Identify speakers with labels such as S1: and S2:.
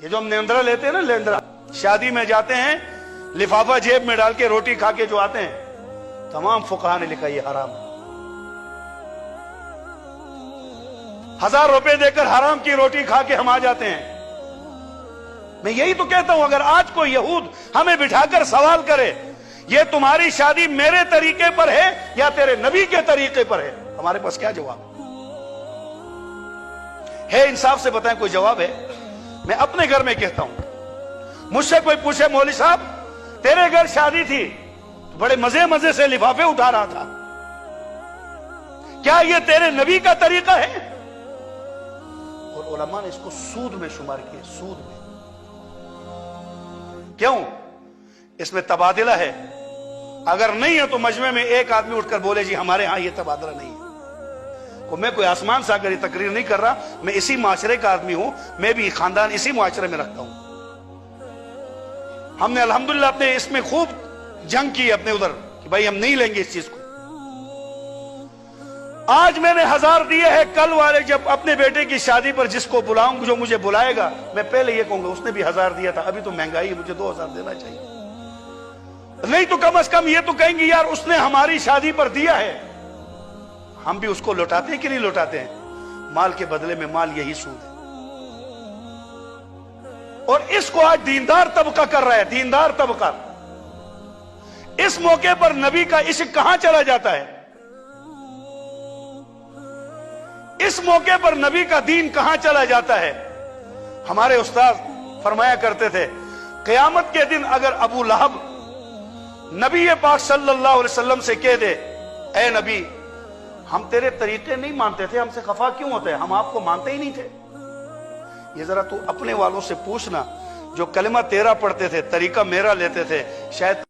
S1: یہ جو ہم لیندرا لیتے ہیں نا، لیندرا، شادی میں جاتے ہیں لفافہ جیب میں ڈال کے روٹی کھا کے جو آتے ہیں، تمام فقہا نے لکھا یہ حرام ہے۔ 1000 روپے دے کر حرام کی روٹی کھا کے ہم آ جاتے ہیں۔ میں یہی تو کہتا ہوں، اگر آج کوئی یہود ہمیں بٹھا کر سوال کرے یہ تمہاری شادی میرے طریقے پر ہے یا تیرے نبی کے طریقے پر ہے، ہمارے پاس کیا جواب ہے؟ انصاف سے بتائیں، کوئی جواب ہے؟ میں اپنے گھر میں کہتا ہوں، مجھ سے کوئی پوچھے مولوی صاحب تیرے گھر شادی تھی تو بڑے مزے سے لفافے اٹھا رہا تھا، کیا یہ تیرے نبی کا طریقہ ہے؟ اور علماء نے اس کو سود میں شمار کیا، سود میں۔ کیوں؟ اس میں تبادلہ ہے، اگر نہیں ہے تو مجمع میں ایک آدمی اٹھ کر بولے جی ہمارے ہاں یہ تبادلہ نہیں ہے۔ میں کوئی آسمان سے آگر یہ تقریر نہیں کر رہا، میں اسی معاشرے کا آدمی ہوں، میں بھی خاندان اسی معاشرے میں رکھتا ہوں۔ ہم نے الحمدللہ اپنے اس میں خوب جنگ کی اپنے ادھر کہ بھائی ہم نہیں لیں گے اس چیز کو۔ آج میں نے 1000 دیے ہیں، کل والے جب اپنے بیٹے کی شادی پر جس کو بلاؤں، جو مجھے بلائے گا، میں پہلے یہ کہوں گا اس نے بھی 1000 دیا تھا، ابھی تو مہنگائی ہے، مجھے 2000 دینا چاہیے۔ نہیں تو کم از کم یہ تو کہیں گے یار اس نے ہماری شادی پر دیا ہے، ہم بھی اس کو لوٹاتے ہیں کہ نہیں لوٹاتے ہیں؟ مال کے بدلے میں مال، یہی سود ہے۔ اور اس کو آج دیندار طبقہ کر رہا ہے، دیندار طبقہ۔ اس موقع پر نبی کا عشق کہاں چلا جاتا ہے؟ اس موقع پر نبی کا دین کہاں چلا جاتا ہے؟ ہمارے استاد فرمایا کرتے تھے قیامت کے دن اگر ابو لہب نبی پاک صلی اللہ علیہ وسلم سے کہہ دے اے نبی ہم تیرے طریقے نہیں مانتے تھے، ہم سے خفا کیوں ہوتے ہیں، ہم آپ کو مانتے ہی نہیں تھے۔ یہ ذرا تو اپنے والوں سے پوچھنا جو کلمہ تیرا پڑھتے تھے، طریقہ میرا لیتے تھے، شاید